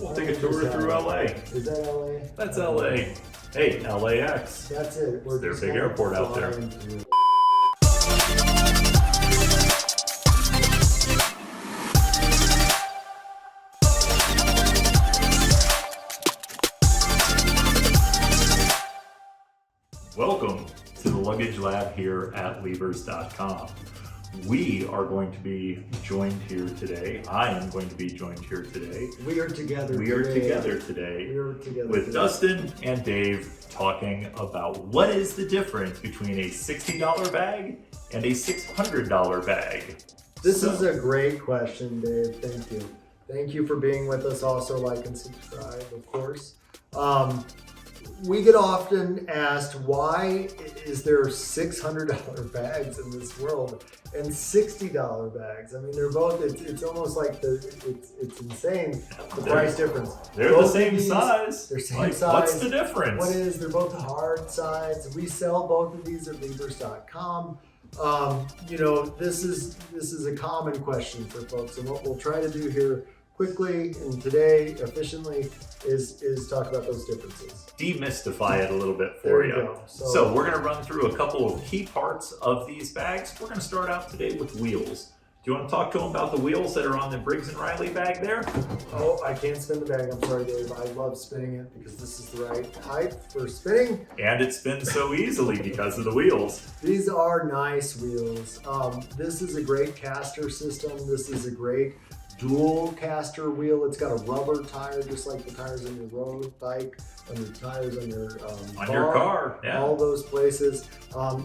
We'll take a tour through LA. Is that LA? That's LA. Hey, LAX. That's it. It's their big airport out there. Welcome to the Luggage Lab here at Levers.com. We are going to be joined here today. I am going to be joined here today. We are together today with Dustin and Dave talking about what is the difference between a $60 bag and a $600 bag. This is a great question, Dave. Thank you. Thank you for being with us. Also, like and subscribe, of course. We get often asked, why is there $600 bags in this world and $60 bags? I mean, they're both, it's almost like it's insane, the price difference. They're both the same size. They're same like, size. What's the difference? What is, they're both hard sides. We sell both of these at Levers.com. This is a common question for folks, and what we'll try to do here quickly and today efficiently is talk about those differences. Demystify it a little bit for you. Go. So we're going to run through a couple of key parts of these bags. We're going to start out today with wheels. Do you want to talk to them about the wheels that are on the Briggs Riley bag there? Oh, I can't spin the bag. I'm sorry, Dave. I love spinning it because this is the right height for spinning. And it spins so easily because of the wheels. These are nice wheels. This is a great caster system. This is a great dual caster wheel. It's got a rubber tire, just like the tires on your road bike, on your tires on your car, yeah. All those places.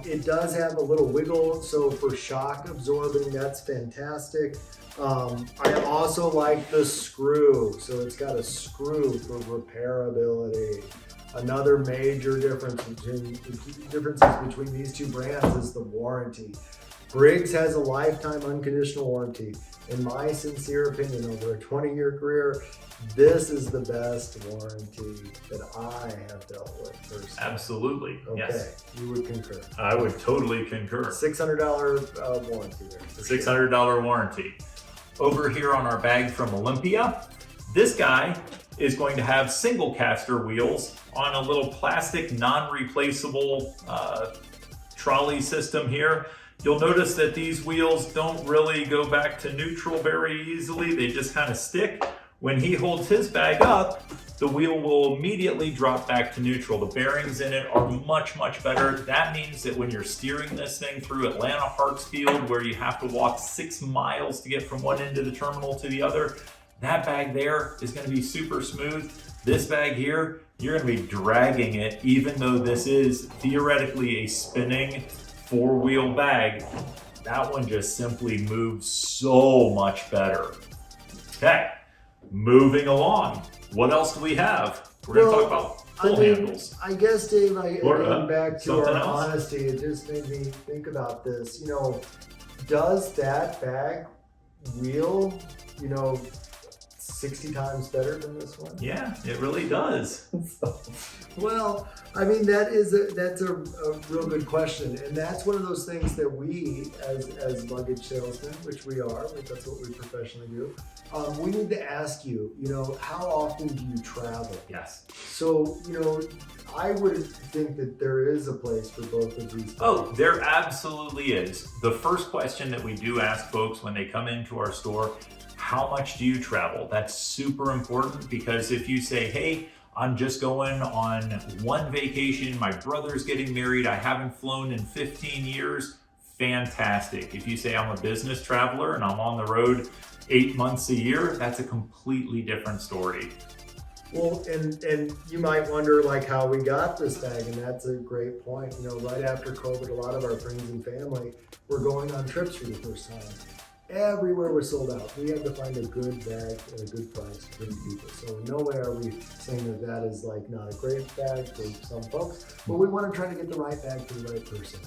It does have a little wiggle, so for shock absorbing, that's fantastic. I also like the screw, so it's got a screw for repairability. Another major differences between these two brands is the warranty. Briggs has a lifetime unconditional warranty. In my sincere opinion, over a 20-year career, this is the best warranty that I have dealt with personally. Absolutely. Okay, yes. You would concur. I would totally concur. $600 warranty there. $600 warranty. Over here on our bag from Olympia, this guy is going to have single caster wheels on a little plastic non-replaceable trolley system here. You'll notice that these wheels don't really go back to neutral very easily. They just kind of stick. When he holds his bag up, the wheel will immediately drop back to neutral. The bearings in it are much, much better. That means that when you're steering this thing through Atlanta Hartsfield, where you have to walk 6 miles to get from one end of the terminal to the other, that bag there is going to be super smooth. This bag here, you're going to be dragging it, even though this is theoretically a spinning 4-wheel bag. That one just simply moves so much better. Okay, moving along. What else do we have? We're going to talk about pull handles. I guess, Dave, going back to our else? honesty, it just made me think about this. Does that bag wheel, 60 times better than this one? Yeah, it really does. Well, I mean, that's a real good question, and that's one of those things that we, as luggage salesmen, which we are, that's what we professionally do, we need to ask you, how often do you travel? Yes. So, I would think that there is a place for both of these. Oh, there absolutely is. The first question that we do ask folks when they come into our store, how much do you travel? That's super important, because if you say, hey, I'm just going on one vacation, my brother's getting married, I haven't flown in 15 years, fantastic. If you say I'm a business traveler and I'm on the road 8 months a year, that's a completely different story. Well, and you might wonder how we got this bag, and that's a great point. Right after COVID, a lot of our friends and family were going on trips for the first time. Everywhere was sold out. We had to find a good bag at a good price for good people. So in no way are we saying that is not a great bag for some folks, but we want to try to get the right bag for the right person.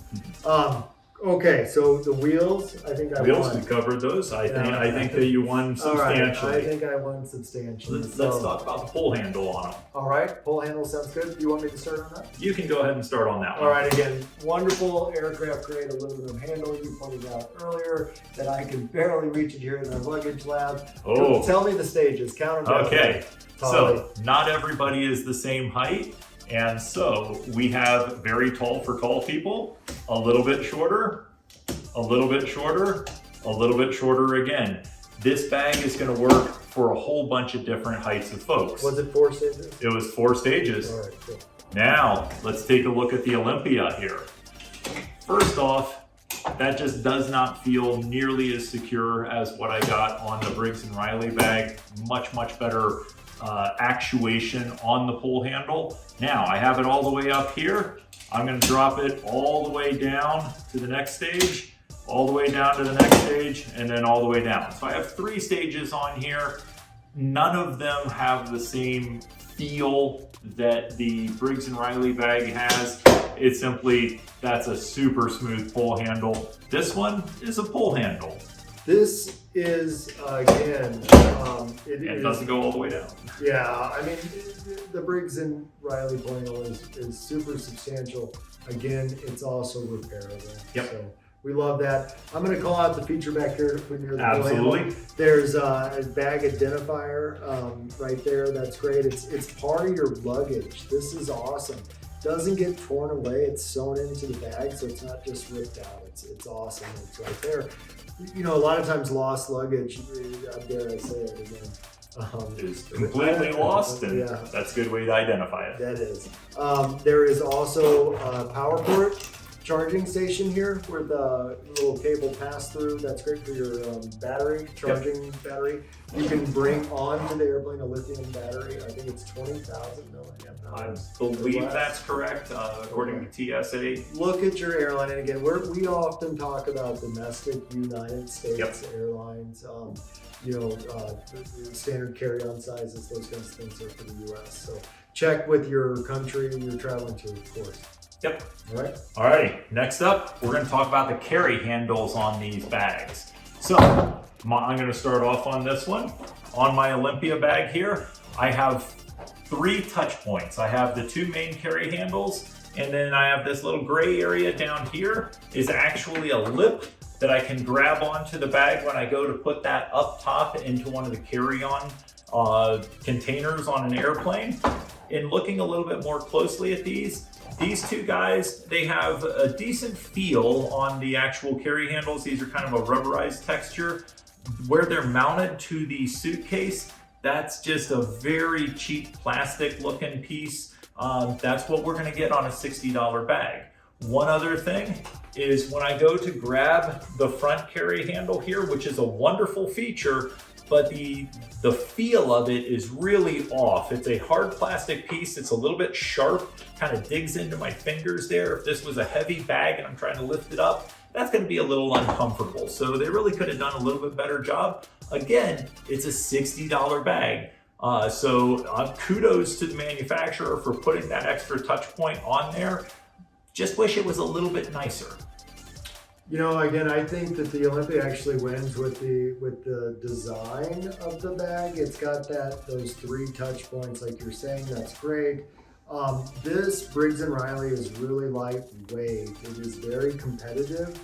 Okay, so the wheels, I think I Wheels, won. we covered those. I Yeah. think that you won All right, substantially. I think I won substantially. Let's talk about the pull handle on them. All right, pull handle sounds good. Do you want me to start on that? You can go ahead and start on that one. All right, again, wonderful aircraft grade aluminum handle. You pointed out earlier that I can barely reach it here in our luggage lab. Oh. Tell me the stages, count them down. Okay, Tolly. so not everybody is the same height. And so we have very tall for tall people, a little bit shorter, a little bit shorter, a little bit shorter again. This bag is going to work for a whole bunch of different heights of folks. Was it 4 stages? It was 4 stages. All right, cool. Now, let's take a look at the Olympia here. First off, that just does not feel nearly as secure as what I got on the Briggs Riley bag. Much, much better actuation on the pull handle. Now, I have it all the way up here. I'm going to drop it all the way down to the next stage, all the way down to the next stage, and then all the way down. So I have 3 stages on here. None of them have the same feel that the Briggs & Riley bag has. It's simply, that's a super smooth pull handle. This one is a pull handle. This is, again, It doesn't go all the way down. Yeah, I mean, the Briggs and Riley pull handle is super substantial. Again, it's also repairable. Yep. So we love that. I'm going to call out the feature back here when you're the pull Absolutely. handle. There's a bag identifier right there. That's great. It's part of your luggage. This is awesome. Doesn't get torn away. It's sewn into the bag, so it's not just ripped out. It's awesome. It's right there. You know, a lot of times lost luggage, dare I say it again, Is completely lost, and yeah, that's a good way to identify it. that is. There is also a power port charging station here with a little cable pass through. That's great for your battery, charging battery. You can bring onto the airplane a lithium battery. I think it's 20,000 milliamp I hours. believe that's correct, according to TSA. Look at your airline, and again, we often talk about domestic United States airlines. You know, the standard carry-on sizes, those kinds of things are for the U.S. So check with your country you're traveling to, of course. Yep. All right. Alrighty, next up, we're going to talk about the carry handles on these bags. So, I'm going to start off on this one. On my Olympia bag here, I have 3 touch points. I have the 2 main carry handles, and then I have this little gray area down here is actually a lip that I can grab onto the bag when I go to put that up top into one of the carry-on containers on an airplane. In looking a little bit more closely at these 2 guys, they have a decent feel on the actual carry handles. These are kind of a rubberized texture. Where they're mounted to the suitcase, that's just a very cheap plastic looking piece. That's what we're gonna get on a $60 bag. One other thing is when I go to grab the front carry handle here, which is a wonderful feature, but the feel of it is really off. It's a hard plastic piece. It's a little bit sharp, kind of digs into my fingers there. If this was a heavy bag and I'm trying to lift it up, that's going to be a little uncomfortable. So they really could have done a little bit better job. Again, it's a $60 bag. So kudos to the manufacturer for putting that extra touch point on there. Just wish it was a little bit nicer. You know, again, I think that the Olympia actually wins with the design of the bag. It's got those 3 touch points, like you're saying. That's great. This Briggs & Riley is really lightweight. It is very competitive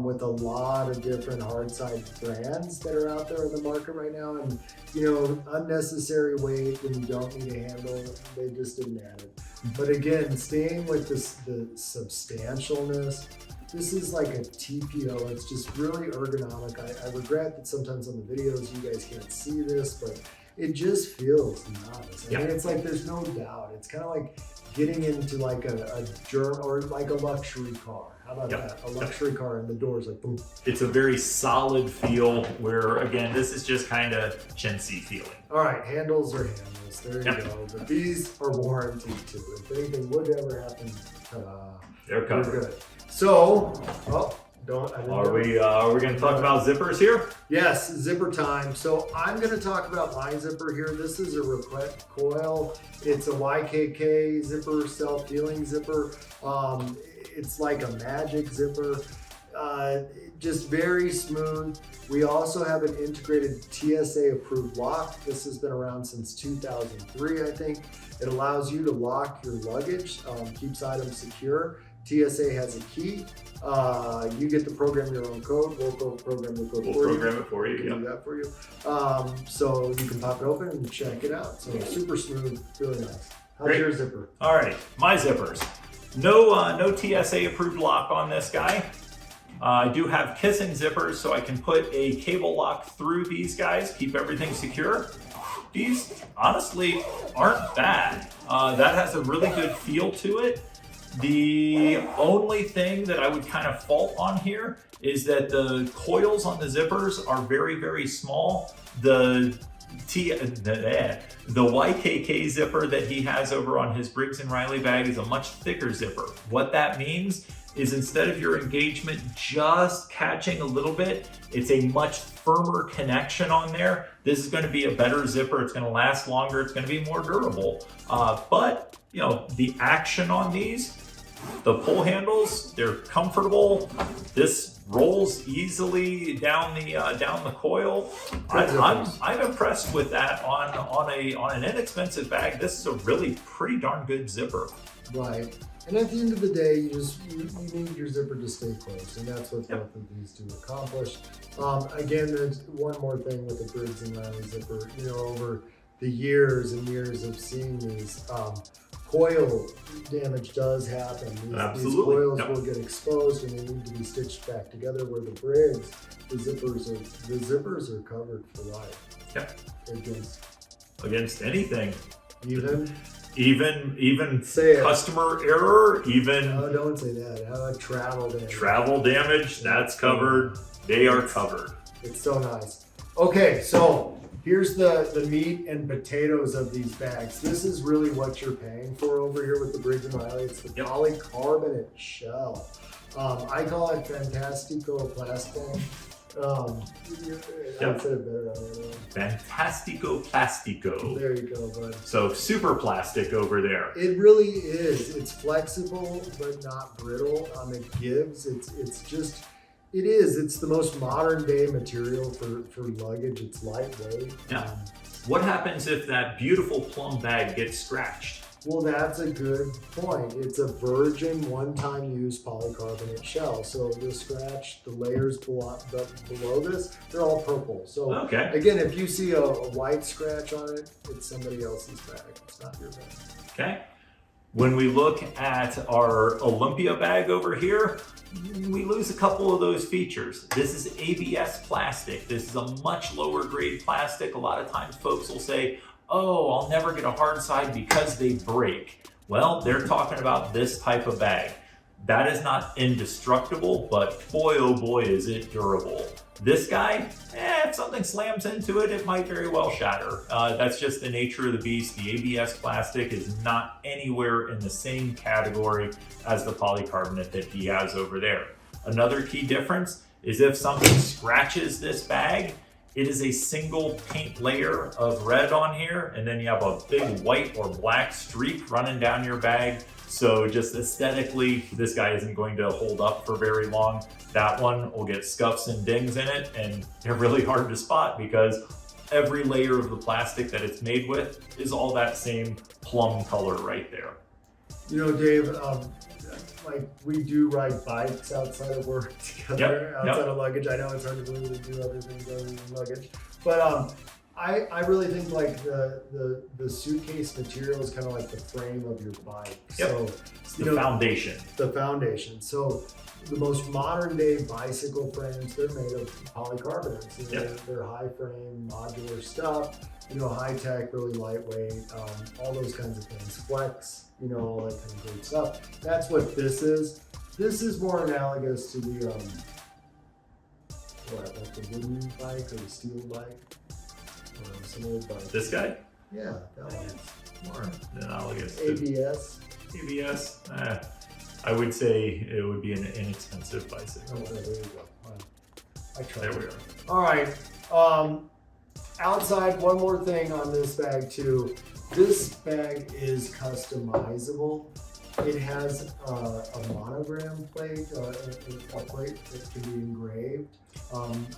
with a lot of different hard side brands that are out there in the market right now. And, you know, unnecessary weight when you don't need a handle, they just didn't add it. But again, staying with the substantialness, this is like a TPO. It's just really ergonomic. I regret that sometimes on the videos you guys can't see this, but it just feels nice. I mean, it's like there's no doubt. It's kind of like getting into like a germ or like a luxury car. How about that? A luxury car and the doors like boom. It's a very solid feel where, again, this is just kind of chintzy feeling. All right, handles are handles. There you go. But these are warranted too. If anything would ever happen, They're covered. we're good. So, Are we going to talk about zippers here? Yes, zipper time. So I'm going to talk about my zipper here. This is a recoil. It's a YKK zipper, self-healing zipper. It's like a magic zipper. just very smooth. We also have an integrated TSA approved lock. This has been around since 2003, I think. It allows you to lock your luggage, keeps items secure. TSA has a key. You get to program your own code. We'll program the code for you. We'll program it for you. We'll do that for you. So you can pop it open and check it out. So super smooth, really nice. How's your zipper? All right, my zippers. No TSA approved lock on this guy. I do have kissing zippers, so I can put a cable lock through these guys, keep everything secure. These honestly aren't bad. That has a really good feel to it. The only thing that I would kind of fault on here is that the coils on the zippers are very, very small. The YKK zipper that he has over on his Briggs Riley bag is a much thicker zipper. What that means is instead of your engagement just catching a little bit, it's a much firmer connection on there. This is going to be a better zipper. It's going to last longer. It's going to be more durable. But you know, the action on these, the pull handles, they're comfortable. This rolls easily down the coil. I'm impressed with that on an inexpensive bag. This is a really pretty darn good zipper. Right. And at the end of the day, you need your zipper to stay closed, and that's what both of these do accomplish. Again, there's one more thing with the Briggs & Riley zipper. You know, over the years and years of seeing these, coil damage does happen. These coils will get exposed and they need to be stitched back together. Where the Briggs, the zippers are covered for life. Yep. Against anything. Even say customer error, even no, don't say that. How about travel damage? Travel damage, that's covered. They are covered. It's so nice. Okay, so here's the meat and potatoes of these bags. This is really what you're paying for over here with the Briggs & Riley. It's the polycarbonate shell. I call it Fantastico Plastic. I said it better on there. Fantastico Plastico. There you go, bud. So super plastic over there. It really is. It's flexible but not brittle. It gives. It's the most modern day material for luggage. It's lightweight. Yeah. What happens if that beautiful plum bag gets scratched? Well, that's a good point. It's a virgin one-time use polycarbonate shell. So the scratch, the layers below this, they're all purple. So again, if you see a white scratch on it, it's somebody else's bag. It's not your bag. Okay. When we look at our Olympia bag over here, we lose a couple of those features. This is ABS plastic. This is a much lower grade plastic. A lot of times folks will say, oh, I'll never get a hard side because they break. Well, they're talking about this type of bag. That is not indestructible, but boy, oh boy, is it durable. This guy, if something slams into it, it might very well shatter. That's just the nature of the beast. The ABS plastic is not anywhere in the same category as the polycarbonate that he has over there. Another key difference is if something scratches this bag, it is a single paint layer of red on here, and then you have a big white or black streak running down your bag. So just aesthetically, this guy isn't going to hold up for very long. That one will get scuffs and dings in it, and they're really hard to spot because every layer of the plastic that it's made with is all that same plum color right there. You know, Dave, like we do ride bikes outside of work together, outside of luggage. I know it's hard to believe we do other things other than luggage, but I really think like the suitcase material is kind of like the frame of your bike. So it's the foundation. The foundation. So the most modern day bicycle frames, they're made of polycarbonates. You know, they're high frame, modular stuff. You know, high tech, really lightweight, all those kinds of things. Flex, you know, all that kind of great stuff. That's what this is. This is more analogous to the like the wooden bike or the steel bike. Some old bike. This guy? Yeah, that one. More analogous. ABS. ABS. I would say it would be an inexpensive bicycle. Oh, there you go. I tried. There we are. All right. Outside, one more thing on this bag too. This bag is customizable. It has a monogram plate, a plate that can be engraved.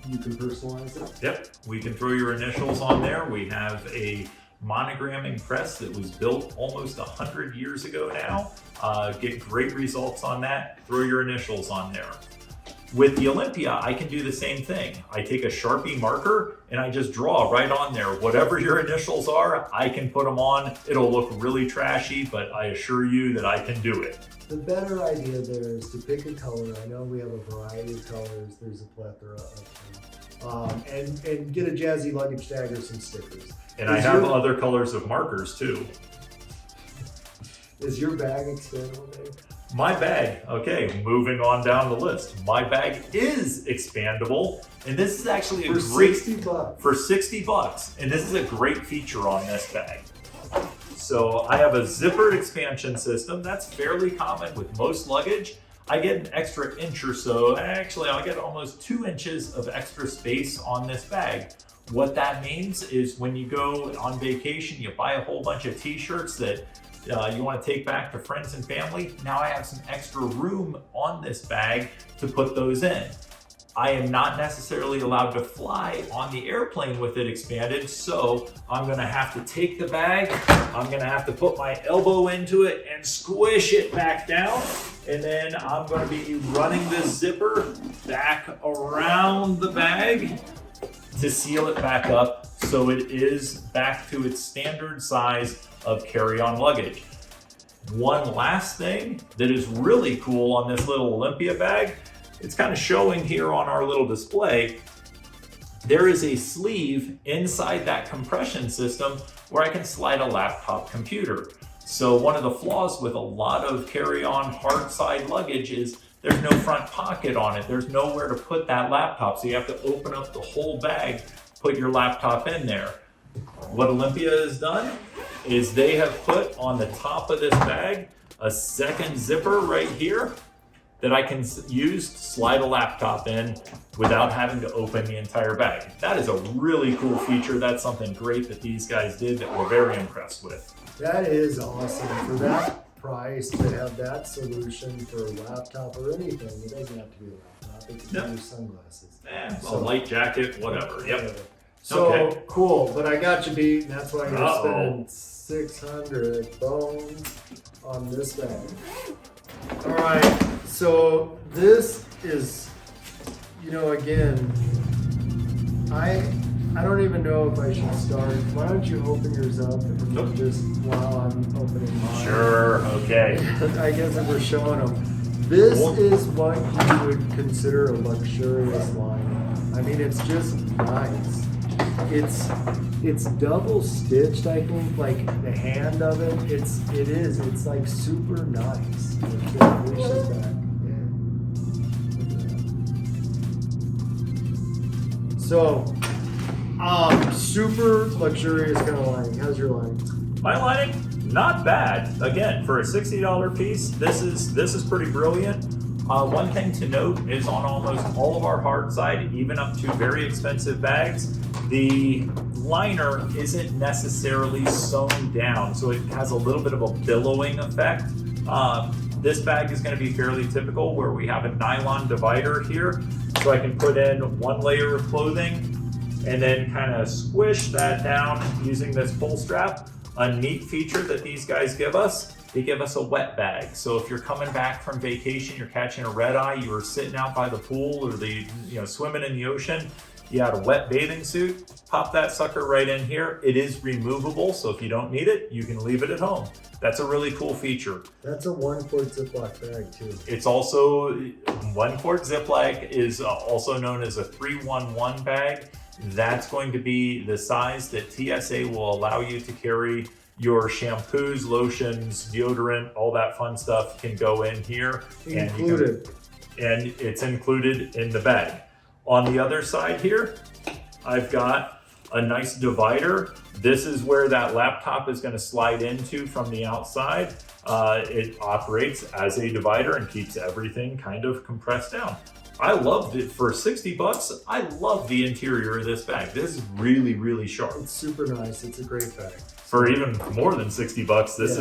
You can personalize it. Yep, we can throw your initials on there. We have a monogramming press that was built almost 100 years ago now. Get great results on that. Throw your initials on there. With the Olympia, I can do the same thing. I take a Sharpie marker and I just draw right on there. Whatever your initials are, I can put them on. It'll look really trashy, but I assure you that I can do it. The better idea there is to pick a color. I know we have a variety of colors. There's a plethora of them. And get a jazzy luggage tag or some stickers. And I have other colors of markers too. Is your bag expandable, Dave? My bag, okay, moving on down the list. My bag is expandable, and this is actually a great 60 bucks. For 60 bucks, and this is a great feature on this bag. So I have a zippered expansion system. That's fairly common with most luggage. I get an extra inch or so. Actually, I'll get almost 2 inches of extra space on this bag. What that means is when you go on vacation, you buy a whole bunch of t-shirts that you want to take back to friends and family. Now I have some extra room on this bag to put those in. I am not necessarily allowed to fly on the airplane with it expanded, so I'm gonna have to take the bag, I'm gonna have to put my elbow into it and squish it back down, and then I'm gonna be running this zipper back around the bag to seal it back up so it is back to its standard size of carry-on luggage. One last thing that is really cool on this little Olympia bag, it's kind of showing here on our little display, there is a sleeve inside that compression system where I can slide a laptop computer. So one of the flaws with a lot of carry-on hard side luggage is there's no front pocket on it. There's nowhere to put that laptop. So you have to open up the whole bag, put your laptop in there. What Olympia has done is they have put on the top of this bag a second zipper right here that I can use to slide a laptop in without having to open the entire bag. That is a really cool feature. That's something great that these guys did that we're very impressed with. That is awesome. For that price, to have that solution for a laptop or anything, it doesn't have to be a laptop, it can be your sunglasses. A light jacket, whatever, yep. So Okay. cool, but I got you beat, and that's why you're spending 600 bones on this bag. All right, so this is, again, I don't even know if I should start. Why don't you open yours up and just while I'm opening mine? Sure, okay. I guess if we're showing them. This is what you would consider a luxurious line. I mean, it's just nice. It's double stitched, I think, like the hand of it. It's like super nice. It reaches back. Yeah. So, super luxurious kind of lining. How's your lining? My lining, not bad. Again, for a $60 piece, this is pretty brilliant. One thing to note is on almost all of our hard side, even up to very expensive bags, the liner isn't necessarily sewn down, so it has a little bit of a billowing effect. This bag is going to be fairly typical where we have a nylon divider here, so I can put in one layer of clothing and then kind of squish that down using this pull strap. A neat feature that these guys give us, they give us a wet bag. So if you're coming back from vacation, you're catching a red eye, you were sitting out by the pool or swimming in the ocean, you had a wet bathing suit, pop that sucker right in here. It is removable, so if you don't need it, you can leave it at home. That's a really cool feature. That's a 1-quart Ziploc bag too. It's also, 1-quart Ziploc is also known as a 311 bag. That's going to be the size that TSA will allow you to carry your shampoos, lotions, deodorant, all that fun stuff can go in here. Included. And it's included in the bag. On the other side here, I've got a nice divider. This is where that laptop is going to slide into from the outside. It operates as a divider and keeps everything kind of compressed down. I loved it. For 60 bucks, I love the interior of this bag. This is really, really sharp. It's super nice. It's a great bag. For even more than 60 bucks, this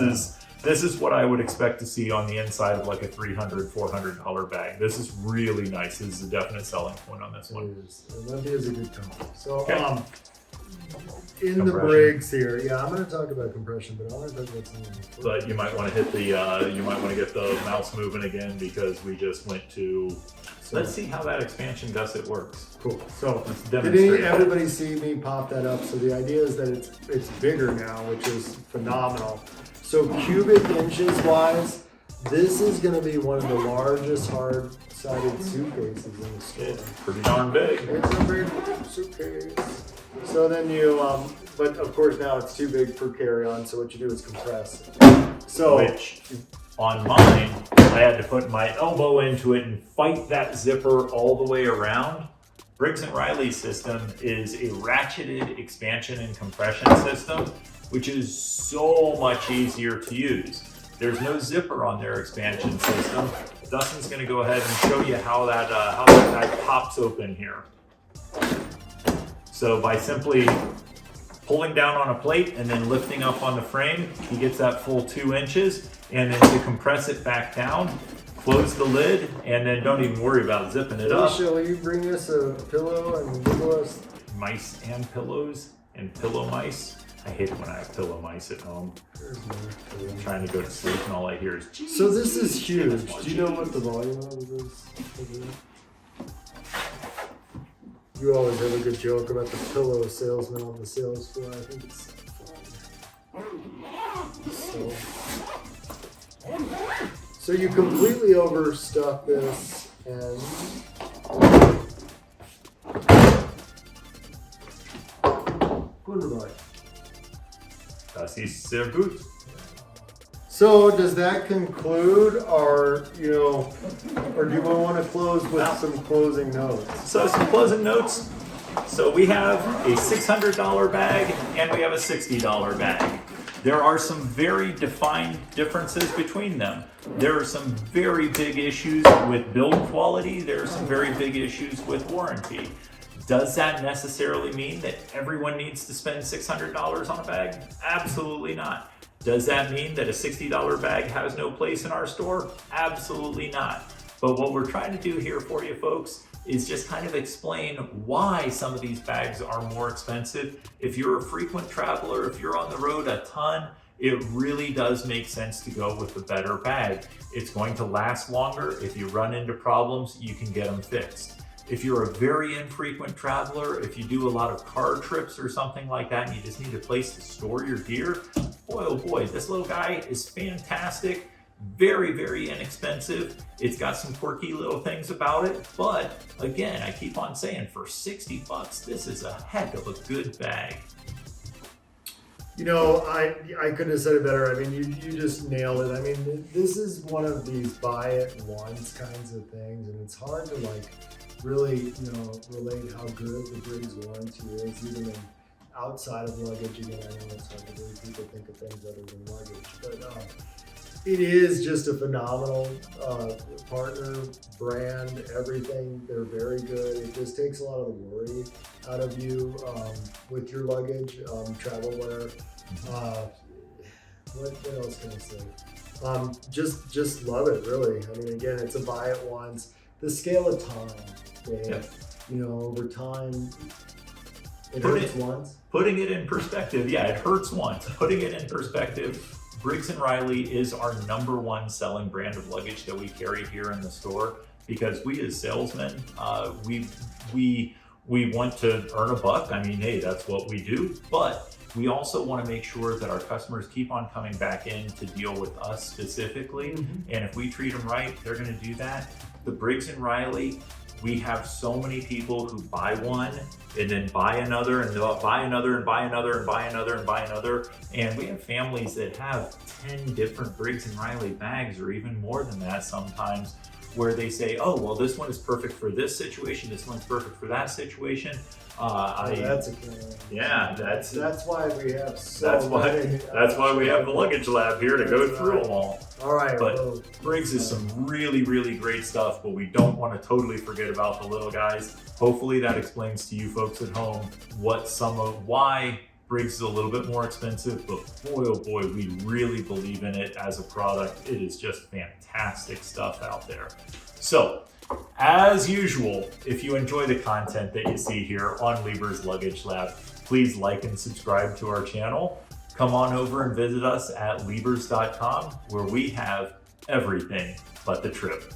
This is what I would expect to see on the inside of like a $300, $400 bag. This is really nice. This is a definite selling point on this one. Olympia is a good company. So, Okay. in the Briggs here, yeah, I'm going to talk about compression, but I want to talk about something. But you might want to hit the, you might want to get the mouse moving again because we just went to, let's see how that expansion gusset works. Cool. So, Let's did demonstrate. everybody see me pop that up? So the idea is that it's bigger now, which is phenomenal. So cubic inches wise, this is going to be one of the largest hard-sided suitcases in the store. It's pretty darn big. It's a big suitcase. So then you, but of course now it's too big for carry-on, so what you do is compress. So, Which, on mine, I had to put my elbow into it and fight that zipper all the way around. Briggs & Riley's system is a ratcheted expansion and compression system, which is so much easier to use. There's no zipper on their expansion system. Dustin's going to go ahead and show you how that guy pops open here. So by simply pulling down on a plate and then lifting up on the frame, he gets that full 2 inches. And then to compress it back down, close the lid, and then don't even worry about zipping it up. Alicia, will you bring us a pillow and give us Mice and pillows and pillow mice. I hate it when I have pillow mice at home. I'm trying to go to sleep and all I hear is geez. So this is huge. Do you know what the volume of it is? You always have a good joke about the pillow salesman on the sales floor. I think it's fun. So you completely overstuff this and wunderbar. Das ist sehr gut. So does that conclude our, or do we want to close with some closing notes? So some closing notes. So we have a $600 bag and we have a $60 bag. There are some very defined differences between them. There are some very big issues with build quality. There are some very big issues with warranty. Does that necessarily mean that everyone needs to spend $600 on a bag? Absolutely not. Does that mean that a $60 bag has no place in our store? Absolutely not. But what we're trying to do here for you folks is just kind of explain why some of these bags are more expensive. If you're a frequent traveler, if you're on the road a ton, it really does make sense to go with the better bag. It's going to last longer. If you run into problems, you can get them fixed. If you're a very infrequent traveler, if you do a lot of car trips or something like that, and you just need a place to store your gear, boy, oh boy, this little guy is fantastic. Very, very inexpensive. It's got some quirky little things about it, but again, I keep on saying for 60 bucks, this is a heck of a good bag. I couldn't have said it better. I mean, you just nailed it. I mean, this is one of these buy it once kinds of things, and it's hard to really, relate how good the Briggs warranty is, even outside of luggage. Again, I know it's hard to believe people think of things other than luggage, but it is just a phenomenal partner, brand, everything. They're very good. It just takes a lot of the worry out of you with your luggage, travel wear. What else can I say? Just love it, really. I mean, again, it's a buy it once. The scale of time, Dave, over time, it hurts once. Putting it in perspective, yeah, it hurts once. Putting it in perspective, Briggs & Riley is our #1 selling brand of luggage that we carry here in the store because we as salesmen, we want to earn a buck. I mean, hey, that's what we do. But we also want to make sure that our customers keep on coming back in to deal with us specifically. Mm-hmm. And if we treat them right, they're going to do that. The Briggs & Riley, we have so many people who buy one and then buy another and they'll buy another and buy another and buy another and buy another. And we have families that have 10 different Briggs & Riley bags or even more than that sometimes, where they say, oh, well, this one is perfect for this situation. This one's perfect for that situation. That's a killer. Yeah, that's why we have many. That's why we have the Luggage Lab here to go through them all. All right. But Briggs is some really, really great stuff, but we don't want to totally forget about the little guys. Hopefully that explains to you folks at home why Briggs is a little bit more expensive, but boy, oh boy, we really believe in it as a product. It is just fantastic stuff out there. So, as usual, if you enjoy the content that you see here on Lieber's Luggage Lab, please like and subscribe to our channel. Come on over and visit us at Liebers.com, where we have everything but the trip.